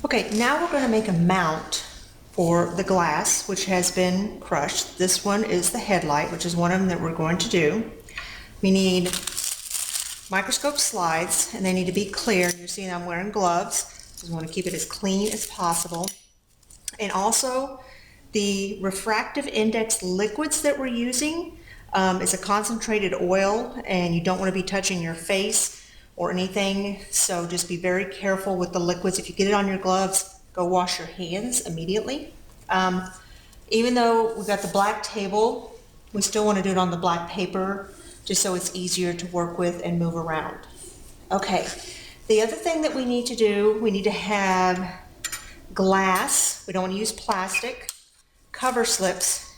Okay, now we're going to make a mount for the glass, which has been crushed. This one is the headlight, which is one of them that we're going to do. We need microscope slides, and they need to be clear. You're seeing I'm wearing gloves, so I want to keep it as clean as possible. And also, the refractive index liquids that we're using is a concentrated oil, and you don't want to be touching your face or anything, so just be very careful with the liquids. If you get it on your gloves, go wash your hands immediately. Even though we've got the black table, we still want to do it on the black paper, just so it's easier to work with and move around. Okay, the other thing that we need to do, we need to have glass. We don't want to use plastic, cover slips,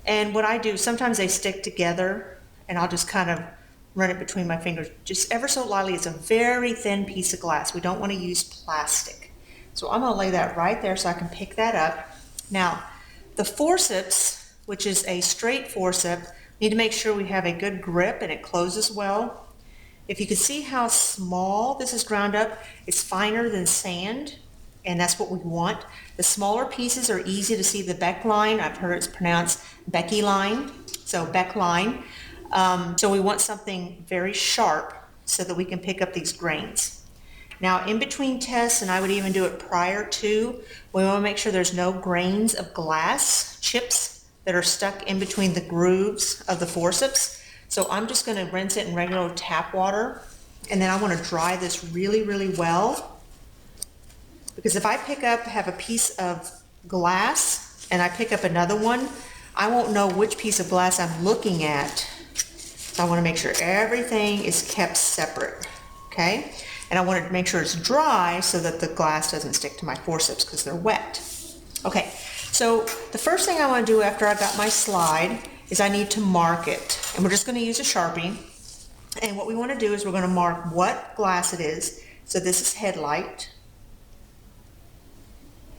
and what I do, sometimes they stick together, and I'll just kind of run it between my fingers, just ever so lightly. It's a very thin piece of glass. We don't want to use plastic. So I'm going to lay that right there so I can pick that up. Now, the forceps, which is a straight forceps, need to make sure we have a good grip and it closes well. If you can see how small this is ground up, it's finer than sand, and that's what we want. The smaller pieces are easy to see the Beck line. I've heard it's pronounced Becky line, so Beck line. So we want something very sharp so that we can pick up these grains. Now, in between tests, and I would even do it prior to, we want to make sure there's no grains of glass chips that are stuck in between the grooves of the forceps. So I'm just going to rinse it in regular tap water, and then I want to dry this really, really well. Because if I have a piece of glass and I pick up another one, I won't know which piece of glass I'm looking at. So I want to make sure everything is kept separate, okay? And I want to make sure it's dry so that the glass doesn't stick to my forceps because they're wet. Okay, so the first thing I want to do after I got my slide is I need to mark it. And we're just going to use a Sharpie. And what we want to do is we're going to mark what glass it is. So this is headlight.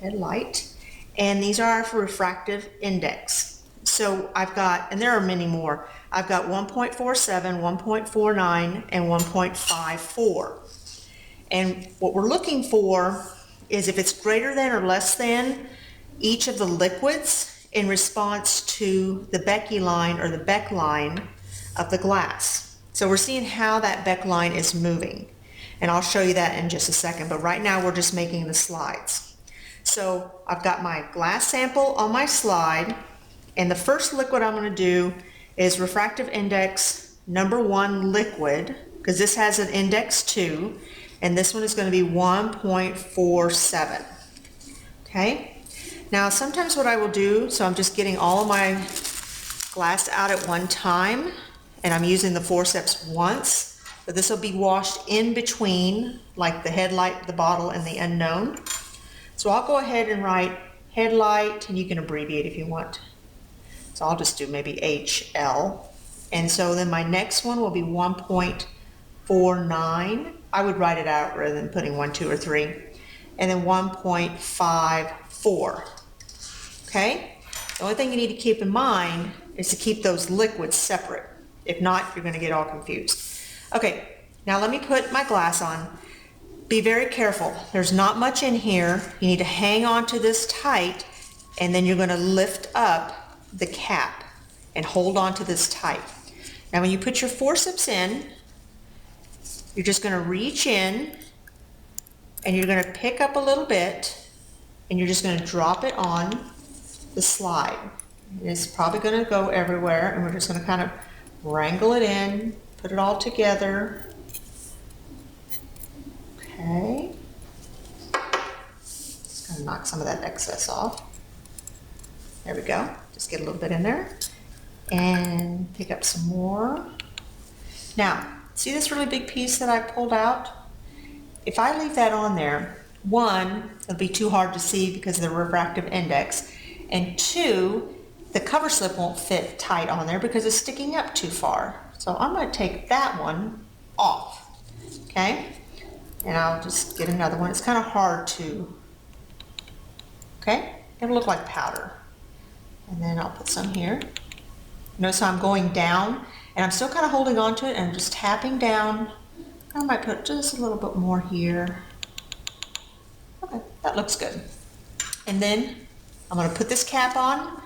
And these are for refractive index. So I've got, and there are many more, I've got 1.47, 1.49, and 1.54. And what we're looking for is if it's greater than or less than each of the liquids in response to the Becky line or the Beck line of the glass. So we're seeing how that Beck line is moving. And I'll show you that in just a second, but right now we're just making the slides. So I've got my glass sample on my slide, and the first liquid I'm going to do is refractive index #1 liquid, because this has an index 2, and this one is going to be 1.47. Okay, now sometimes what I will do, so I'm just getting all of my glass out at one time, and I'm using the forceps once, but this will be washed in between, like the headlight, the bottle, and the unknown. So I'll go ahead and write headlight, and you can abbreviate if you want. So I'll just do maybe HL. And so then my next one will be 1.49. I would write it out rather than putting 1, 2, or 3. And then 1.54. Okay? The only thing you need to keep in mind is to keep those liquids separate. If not, you're going to get all confused. Okay, now let me put my glass on. Be very careful. There's not much in here. You need to hang on to this tight, and then you're going to lift up the cap and hold on to this tight. Now when you put your forceps in, you're just going to reach in, and you're going to pick up a little bit, and you're just going to drop it on the slide. It's probably going to go everywhere, and we're just going to kind of wrangle it in, put it all together. Okay, just going to knock some of that excess off. There we go. Just get a little bit in there and pick up some more. Now, see this really big piece that I pulled out? If I leave that on there, 1, it'll be too hard to see because of the refractive index, and 2, the cover slip won't fit tight on there because it's sticking up too far. So I'm going to take that one off, okay? And I'll just get another one. It's kind of hard to, okay? It'll look like powder. And then I'll put some here. Notice how I'm going down, and I'm still kind of holding on to it, and I'm just tapping down. I might put just a little bit more here. That looks good. And then I'm going to put this cap on.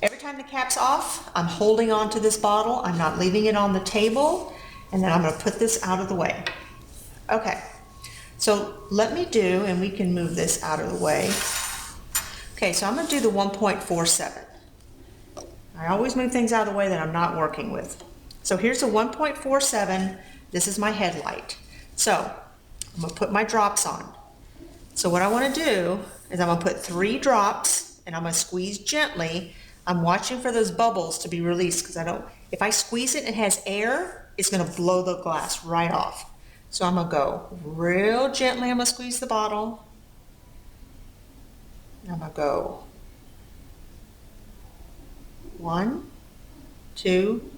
Every time the cap's off, I'm holding on to this bottle. I'm not leaving it on the table. And then I'm going to put this out of the way. Okay, so let me do, and we can move this out of the way. Okay, so I'm going to do the 1.47. I always move things out of the way that I'm not working with. So here's the 1.47. This is my headlight. So I'm going to put my drops on. So what I want to do is I'm going to put 3 drops, and I'm going to squeeze gently. I'm watching for those bubbles to be released because if I squeeze it and it has air, it's going to blow the glass right off. So I'm going to go real gently. I'm going to squeeze the bottle. I'm going to go 1, 2,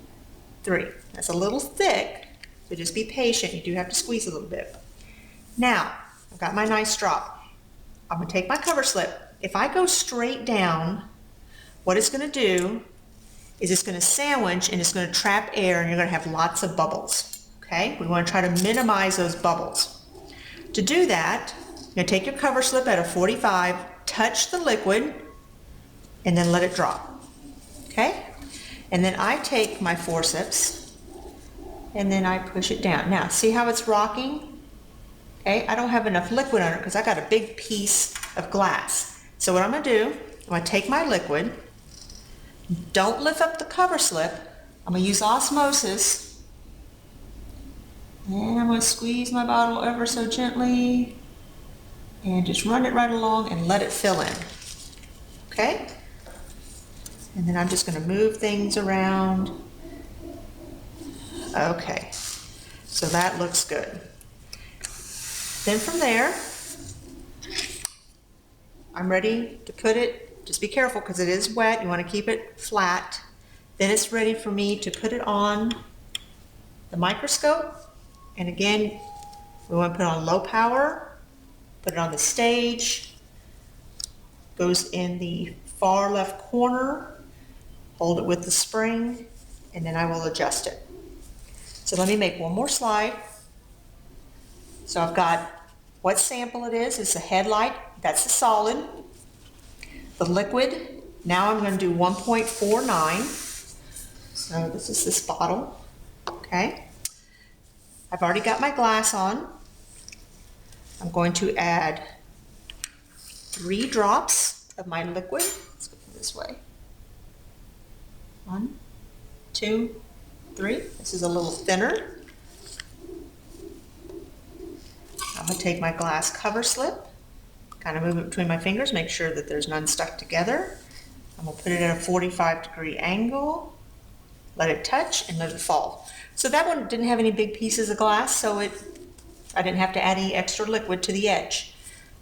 3. That's a little thick, so just be patient. You do have to squeeze a little bit. Now, I've got my nice drop. I'm going to take my cover slip. If I go straight down, what it's going to do is it's going to sandwich and it's going to trap air, and you're going to have lots of bubbles. Okay? We want to try to minimize those bubbles. To do that, you're going to take your cover slip at a 45, touch the liquid, and then let it drop. Okay? And then I take my forceps and then I push it down. Now, see how it's rocking? Okay, I don't have enough liquid on it because I got a big piece of glass. So what I'm going to do, I'm going to take my liquid. Don't lift up the cover slip. I'm going to use osmosis. And I'm going to squeeze my bottle ever so gently and just run it right along and let it fill in. Okay? And then I'm just going to move things around. Okay, so that looks good. Then from there, I'm ready to put it, just be careful because it is wet, you want to keep it flat. Then it's ready for me to put it on the microscope. And again, we want to put it on low power, put it on the stage, goes in the far left corner, hold it with the spring, and then I will adjust it. So let me make one more slide. So I've got what sample it is. It's the headlight. That's the solid. The liquid. Now I'm going to do 1.49. So this is this bottle. Okay. I've already got my glass on. I'm going to add 3 drops of my liquid. Let's go this way. 1, 2, 3. This is a little thinner. I'm going to take my glass cover slip, kind of move it between my fingers, make sure that there's none stuck together. I'm going to put it at a 45-degree angle, let it touch, and let it fall. So that one didn't have any big pieces of glass, so I didn't have to add any extra liquid to the edge.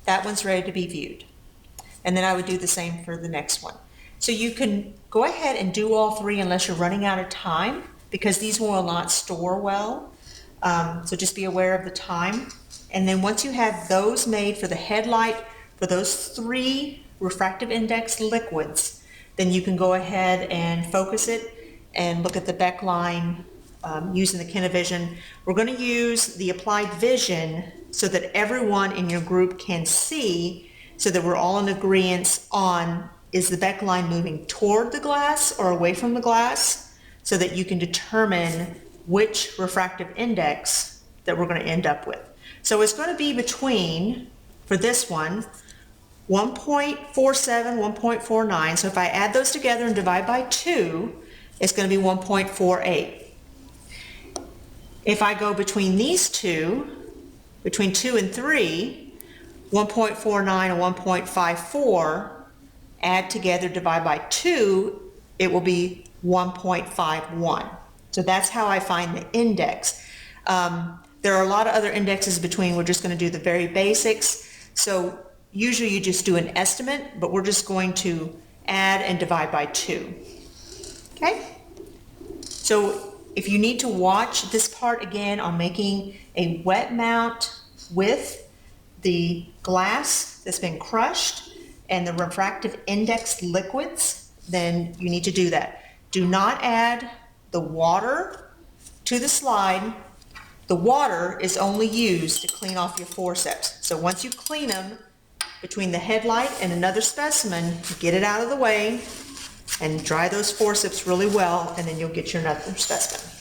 That one's ready to be viewed. And then I would do the same for the next one. So you can go ahead and do all 3 unless you're running out of time, because these will not store well. So just be aware of the time. And then once you have those made for the headlight, for those 3 refractive index liquids, then you can go ahead and focus it and look at the Beck line using the Kinevision. We're going to use the applied vision so that everyone in your group can see, so that we're all in agreement on, is the Beck line moving toward the glass or away from the glass, so that you can determine which refractive index that we're going to end up with. So it's going to be between, for this one, 1.47, 1.49. So if I add those together and divide by 2, it's going to be 1.48. If I go between these two, between 2 and 3, 1.49 and 1.54, add together, divide by 2, it will be 1.51. So that's how I find the index. There are a lot of other indexes between. We're just going to do the very basics. So usually you just do an estimate, but we're just going to add and divide by 2. Okay? So if you need to watch this part again on making a wet mount with the glass that's been crushed and the refractive index liquids, then you need to do that. Do not add the water to the slide. The water is only used to clean off your forceps. So once you clean them, between the headlight and another specimen, get it out of the way, and dry those forceps really well, and then you'll get your another specimen.